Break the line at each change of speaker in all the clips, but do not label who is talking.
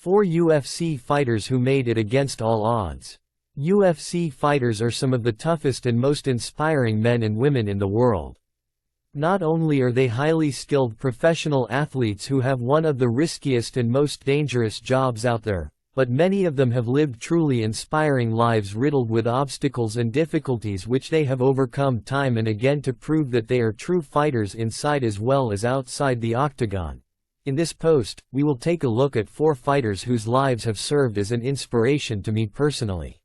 4 UFC fighters who made it against all odds. UFC fighters are some of the toughest and most inspiring men and women in the world. Not only are they highly skilled professional athletes who have one of the riskiest and most dangerous jobs out there, but many of them have lived truly inspiring lives riddled with obstacles and difficulties which they have overcome time and again to prove that they are true fighters inside as well as outside the octagon. In this post, we will take a look at 4 fighters whose lives have served as an inspiration to me personally.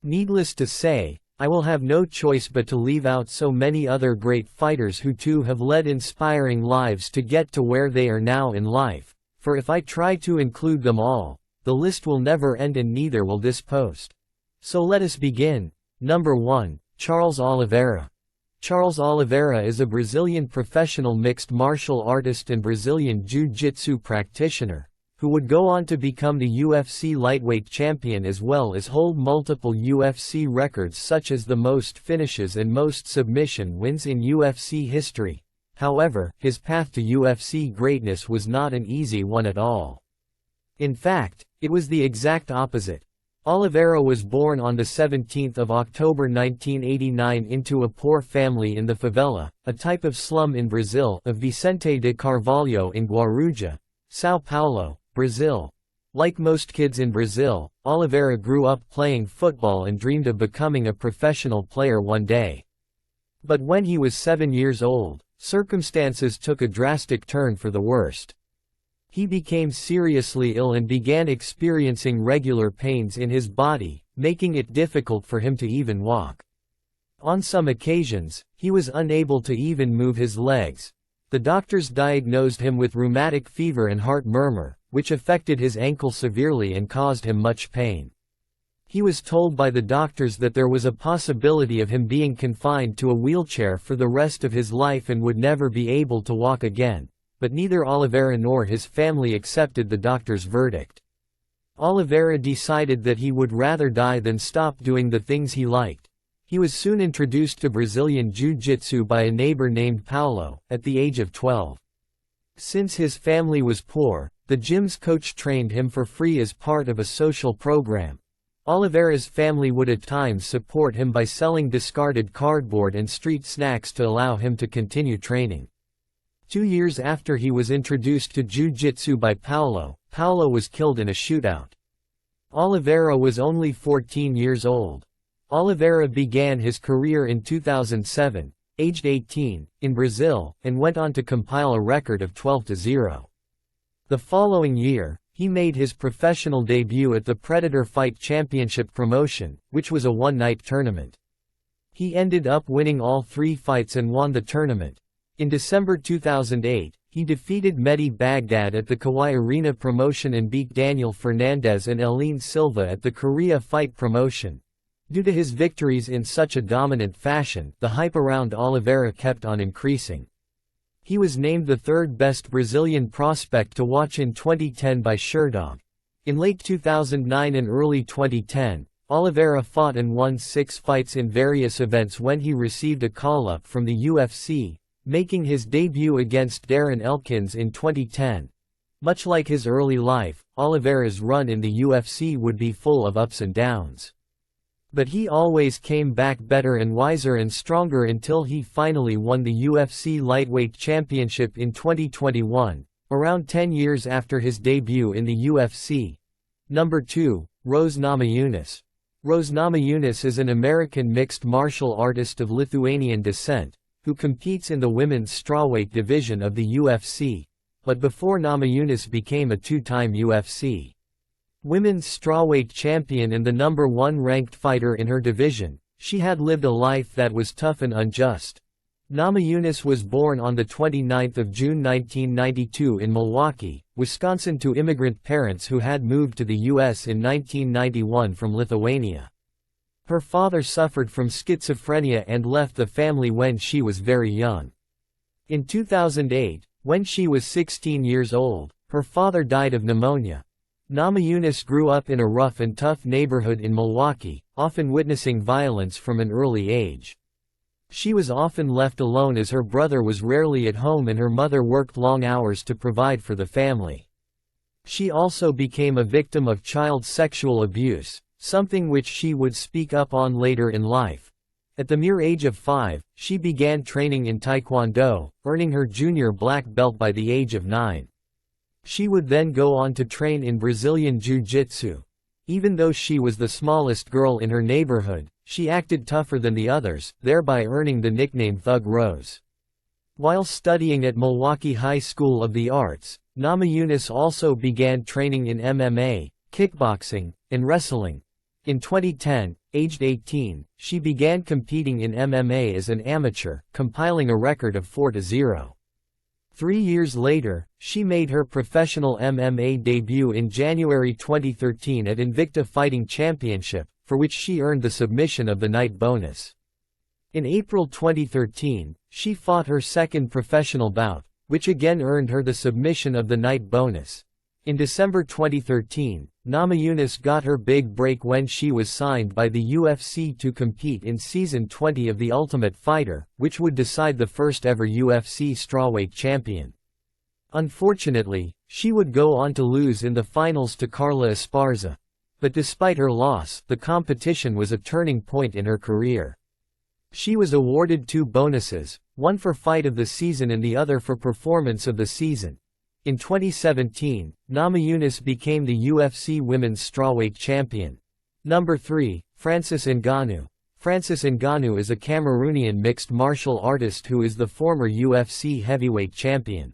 Needless to say, I will have no choice but to leave out so many other great fighters who too have led inspiring lives to get to where they are now in life, for if I try to include them all, the list will never end and neither will this post. So let us begin. Number 1, Charles Oliveira. Charles Oliveira is a Brazilian professional mixed martial artist and Brazilian jiu-jitsu practitioner, who would go on to become the UFC lightweight champion as well as hold multiple UFC records such as the most finishes and most submission wins in UFC history. However, his path to UFC greatness was not an easy one at all. In fact, it was the exact opposite. Oliveira was born on 17 October 1989 into a poor family in the favela, a type of slum in Brazil, of Vicente de Carvalho in Guarujá, São Paulo, Brazil. Like most kids in Brazil, Oliveira grew up playing football and dreamed of becoming a professional player one day. But when he was 7 years old, circumstances took a drastic turn for the worst. He became seriously ill and began experiencing regular pains in his body, making it difficult for him to even walk. On some occasions, he was unable to even move his legs. The doctors diagnosed him with rheumatic fever and heart murmur, which affected his ankle severely and caused him much pain. He was told by the doctors that there was a possibility of him being confined to a wheelchair for the rest of his life and would never be able to walk again. But neither Oliveira nor his family accepted the doctor's verdict. Oliveira decided that he would rather die than stop doing the things he liked. He was soon introduced to Brazilian jiu-jitsu by a neighbor named Paulo, at the age of 12. Since his family was poor, the gym's coach trained him for free as part of a social program. Oliveira's family would at times support him by selling discarded cardboard and street snacks to allow him to continue training. 2 years after he was introduced to jiu-jitsu by Paulo, Paulo was killed in a shootout. Oliveira was only 14 years old. Oliveira began his career in 2007, aged 18, in Brazil, and went on to compile a record of 12-0. The following year, he made his professional debut at the Predator Fight Championship promotion, which was a one-night tournament. He ended up winning all 3 fights and won the tournament. In December 2008, he defeated Mehdi Baghdad at the Kauai Arena promotion and beat Daniel Fernandez and Eline Silva at the Korea Fight promotion. Due to his victories in such a dominant fashion, the hype around Oliveira kept on increasing. He was named the 3rd best Brazilian prospect to watch in 2010 by Sherdog. In late 2009 and early 2010, Oliveira fought and won 6 fights in various events when he received a call-up from the UFC, making his debut against Darren Elkins in 2010. Much like his early life, Oliveira's run in the UFC would be full of ups and downs. But he always came back better and wiser and stronger until he finally won the UFC lightweight championship in 2021, around 10 years after his debut in the UFC. Number 2, Rose Namajunas. Rose Namajunas is an American mixed martial artist of Lithuanian descent, who competes in the women's strawweight division of the UFC, but before Namajunas became a 2-time UFC women's strawweight champion and the number 1 ranked fighter in her division, she had lived a life that was tough and unjust. Namajunas was born on 29 June 1992 in Milwaukee, Wisconsin to immigrant parents who had moved to the U.S. in 1991 from Lithuania. Her father suffered from schizophrenia and left the family when she was very young. In 2008, when she was 16 years old, her father died of pneumonia. Namajunas grew up in a rough and tough neighborhood in Milwaukee, often witnessing violence from an early age. She was often left alone as her brother was rarely at home and her mother worked long hours to provide for the family. She also became a victim of child sexual abuse, something which she would speak up on later in life. At the mere age of 5, she began training in Taekwondo, earning her junior black belt by the age of 9. She would then go on to train in Brazilian Jiu-Jitsu. Even though she was the smallest girl in her neighborhood, she acted tougher than the others, thereby earning the nickname Thug Rose. While studying at Milwaukee High School of the Arts, Namajunas also began training in MMA, kickboxing, and wrestling. In 2010, aged 18, she began competing in MMA as an amateur, compiling a record of 4-0. 3 years later, she made her professional MMA debut in January 2013 at Invicta Fighting Championship, for which she earned the submission of the night bonus. In April 2013, she fought her second professional bout, which again earned her the submission of the night bonus. In December 2013, Namajunas got her big break when she was signed by the UFC to compete in Season 20 of The Ultimate Fighter, which would decide the first ever UFC strawweight champion. Unfortunately, she would go on to lose in the finals to Carla Esparza. But despite her loss, the competition was a turning point in her career. She was awarded 2 bonuses, one for Fight of the Season and the other for Performance of the Season. In 2017, Namajunas became the UFC Women's Strawweight Champion. Number 3, Francis Ngannou. Francis Ngannou is a Cameroonian mixed martial artist who is the former UFC heavyweight champion.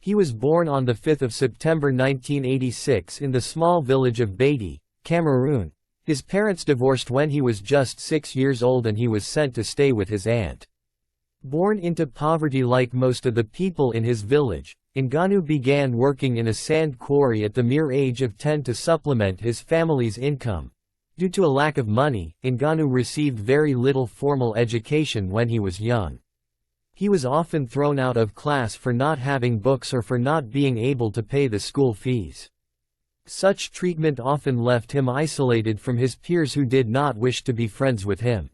He was born on 5 September 1986 in the small village of Beatty, Cameroon. His parents divorced when he was just 6 years old and he was sent to stay with his aunt. Born into poverty like most of the people in his village, Ngannou began working in a sand quarry at the mere age of 10 to supplement his family's income. Due to a lack of money, Ngannou received very little formal education when he was young. He was often thrown out of class for not having books or for not being able to pay the school fees. Such treatment often left him isolated from his peers who did not wish to be friends with him.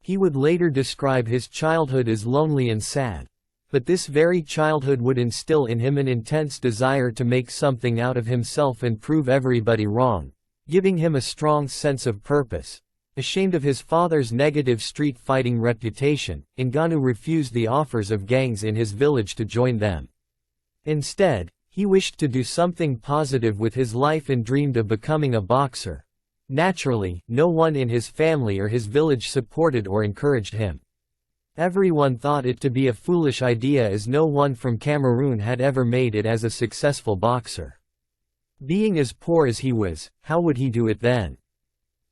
He would later describe his childhood as lonely and sad. But this very childhood would instill in him an intense desire to make something out of himself and prove everybody wrong, giving him a strong sense of purpose. Ashamed of his father's negative street fighting reputation, Ngannou refused the offers of gangs in his village to join them. Instead, he wished to do something positive with his life and dreamed of becoming a boxer. Naturally, no one in his family or his village supported or encouraged him. Everyone thought it to be a foolish idea as no one from Cameroon had ever made it as a successful boxer. Being as poor as he was, how would he do it then?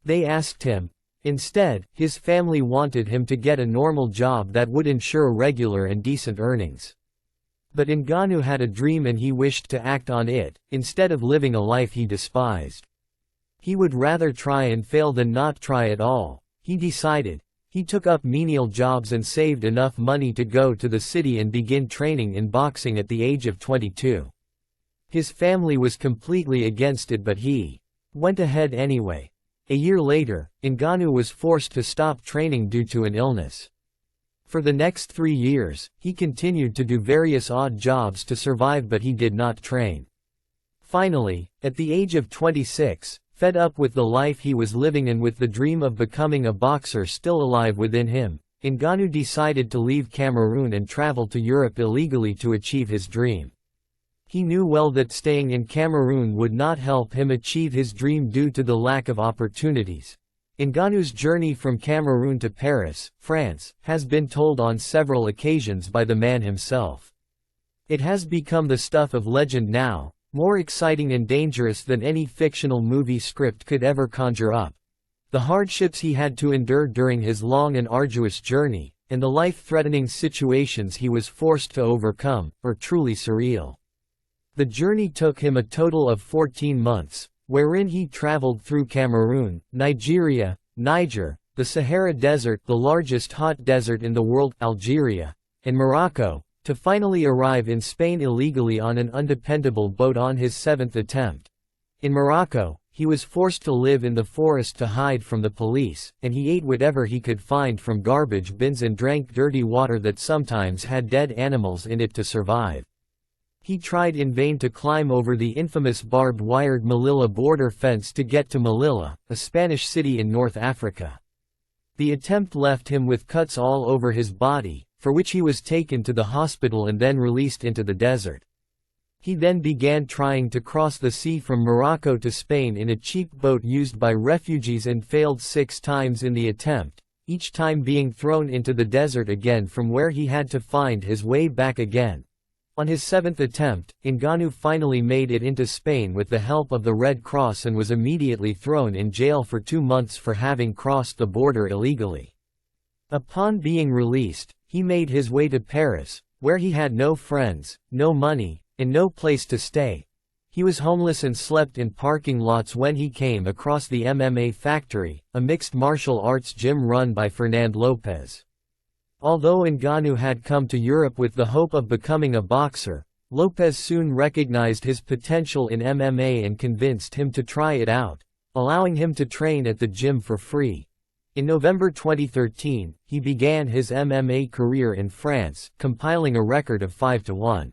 They asked him. Instead, his family wanted him to get a normal job that would ensure regular and decent earnings. But Ngannou had a dream and he wished to act on it, instead of living a life he despised. He would rather try and fail than not try at all, he decided. He took up menial jobs and saved enough money to go to the city and begin training in boxing at the age of 22. His family was completely against it, but he went ahead anyway. A year later, Ngannou was forced to stop training due to an illness. For the next 3 years, he continued to do various odd jobs to survive, but he did not train. Finally, at the age of 26, fed up with the life he was living and with the dream of becoming a boxer still alive within him, Ngannou decided to leave Cameroon and travel to Europe illegally to achieve his dream. He knew well that staying in Cameroon would not help him achieve his dream due to the lack of opportunities. Ngannou's journey from Cameroon to Paris, France, has been told on several occasions by the man himself. It has become the stuff of legend now, more exciting and dangerous than any fictional movie script could ever conjure up. The hardships he had to endure during his long and arduous journey, and the life-threatening situations he was forced to overcome, are truly surreal. The journey took him a total of 14 months, wherein he traveled through Cameroon, Nigeria, Niger, the Sahara Desert, the largest hot desert in the world, Algeria, and Morocco, to finally arrive in Spain illegally on an undependable boat on his 7th attempt. In Morocco, he was forced to live in the forest to hide from the police, and he ate whatever he could find from garbage bins and drank dirty water that sometimes had dead animals in it to survive. He tried in vain to climb over the infamous barbed-wired Melilla border fence to get to Melilla, a Spanish city in North Africa. The attempt left him with cuts all over his body, for which he was taken to the hospital and then released into the desert. He then began trying to cross the sea from Morocco to Spain in a cheap boat used by refugees and failed 6 times in the attempt, each time being thrown into the desert again from where he had to find his way back again. On his 7th attempt, Ngannou finally made it into Spain with the help of the Red Cross and was immediately thrown in jail for 2 months for having crossed the border illegally. Upon being released, he made his way to Paris, where he had no friends, no money, and no place to stay. He was homeless and slept in parking lots when he came across the MMA Factory, a mixed martial arts gym run by Fernand Lopez. Although Ngannou had come to Europe with the hope of becoming a boxer, Lopez soon recognized his potential in MMA and convinced him to try it out, allowing him to train at the gym for free. In November 2013, he began his MMA career in France, compiling a record of 5-1.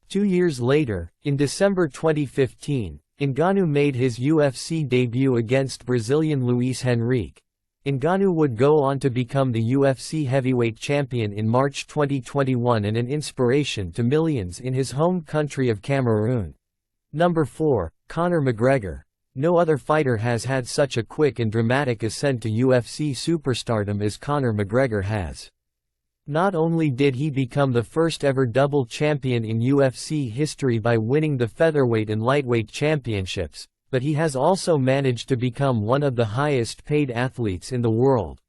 2 years later, in December 2015, Ngannou made his UFC debut against Brazilian Luis Henrique. Ngannou would go on to become the UFC heavyweight champion in March 2021 and an inspiration to millions in his home country of Cameroon. Number 4. Conor McGregor. No other fighter has had such a quick and dramatic ascent to UFC superstardom as Conor McGregor has. Not only did he become the first ever double champion in UFC history by winning the featherweight and lightweight championships, but he has also managed to become one of the highest paid athletes in the world.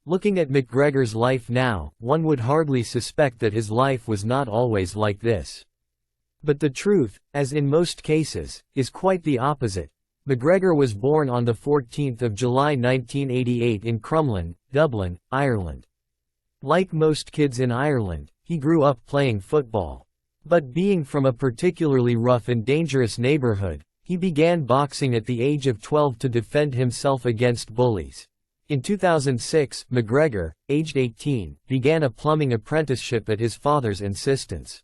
Looking at McGregor's life now, one would hardly suspect that his life was not always like this. But the truth, as in most cases, is quite the opposite. McGregor was born on the 14th of July 1988 in Crumlin, Dublin, Ireland. Like most kids in Ireland, he grew up playing football. But being from a particularly rough and dangerous neighborhood, he began boxing at the age of 12 to defend himself against bullies. In 2006, McGregor, aged 18, began a plumbing apprenticeship at his father's insistence.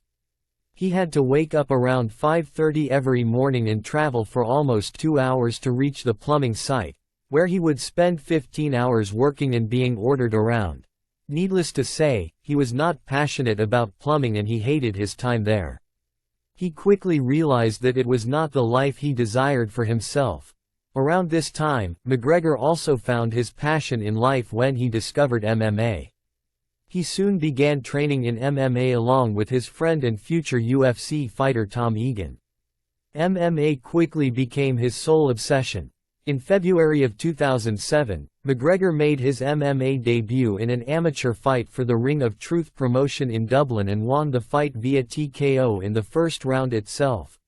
He had to wake up around 5:30 every morning and travel for almost 2 hours to reach the plumbing site, where he would spend 15 hours working and being ordered around. Needless to say, he was not passionate about plumbing and he hated his time there. He quickly realized that it was not the life he desired for himself. Around this time, McGregor also found his passion in life when he discovered MMA. He soon began training in MMA along with his friend and future UFC fighter Tom Egan. MMA quickly became his sole obsession. In February of 2007, McGregor made his MMA debut in an amateur fight for the Ring of Truth promotion in Dublin and won the fight via TKO in the first round itself.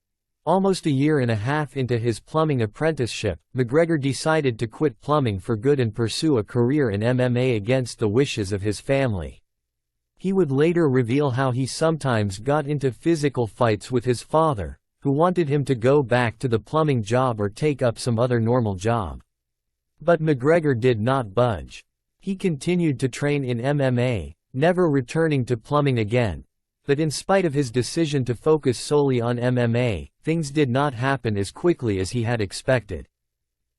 Almost a year and a half into his plumbing apprenticeship, McGregor decided to quit plumbing for good and pursue a career in MMA against the wishes of his family. He would later reveal how he sometimes got into physical fights with his father, who wanted him to go back to the plumbing job or take up some other normal job. But McGregor did not budge. He continued to train in MMA, never returning to plumbing again. But in spite of his decision to focus solely on MMA, things did not happen as quickly as he had expected.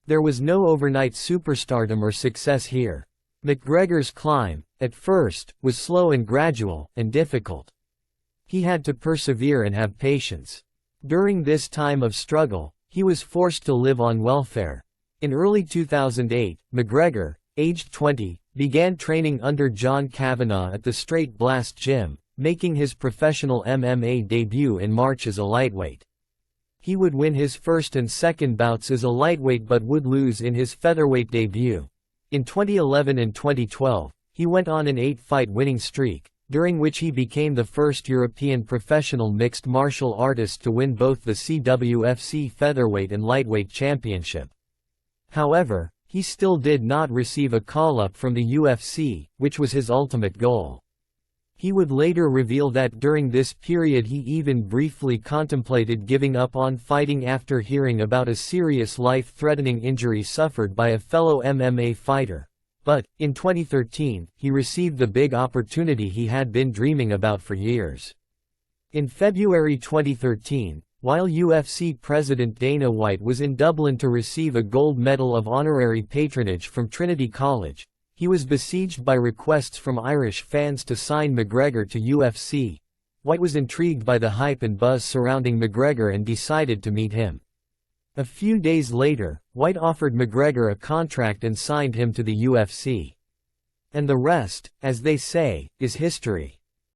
There was no overnight superstardom or success here. McGregor's climb, at first, was slow and gradual, and difficult. He had to persevere and have patience. During this time of struggle, he was forced to live on welfare. In early 2008, McGregor, aged 20, began training under John Kavanagh at the Straight Blast Gym, making his professional MMA debut in March as a lightweight. He would win his first and second bouts as a lightweight but would lose in his featherweight debut. In 2011 and 2012, he went on an 8-fight winning streak, during which he became the first European professional mixed martial artist to win both the CWFC featherweight and lightweight championship. However, he still did not receive a call-up from the UFC, which was his ultimate goal. He would later reveal that during this period he even briefly contemplated giving up on fighting after hearing about a serious life-threatening injury suffered by a fellow MMA fighter. But, in 2013, he received the big opportunity he had been dreaming about for years. In February 2013, while UFC President Dana White was in Dublin to receive a gold medal of honorary patronage from Trinity College, he was besieged by requests from Irish fans to sign McGregor to UFC. White was intrigued by the hype and buzz surrounding McGregor and decided to meet him. A few days later, White offered McGregor a contract and signed him to the UFC. And the rest, as they say, is history.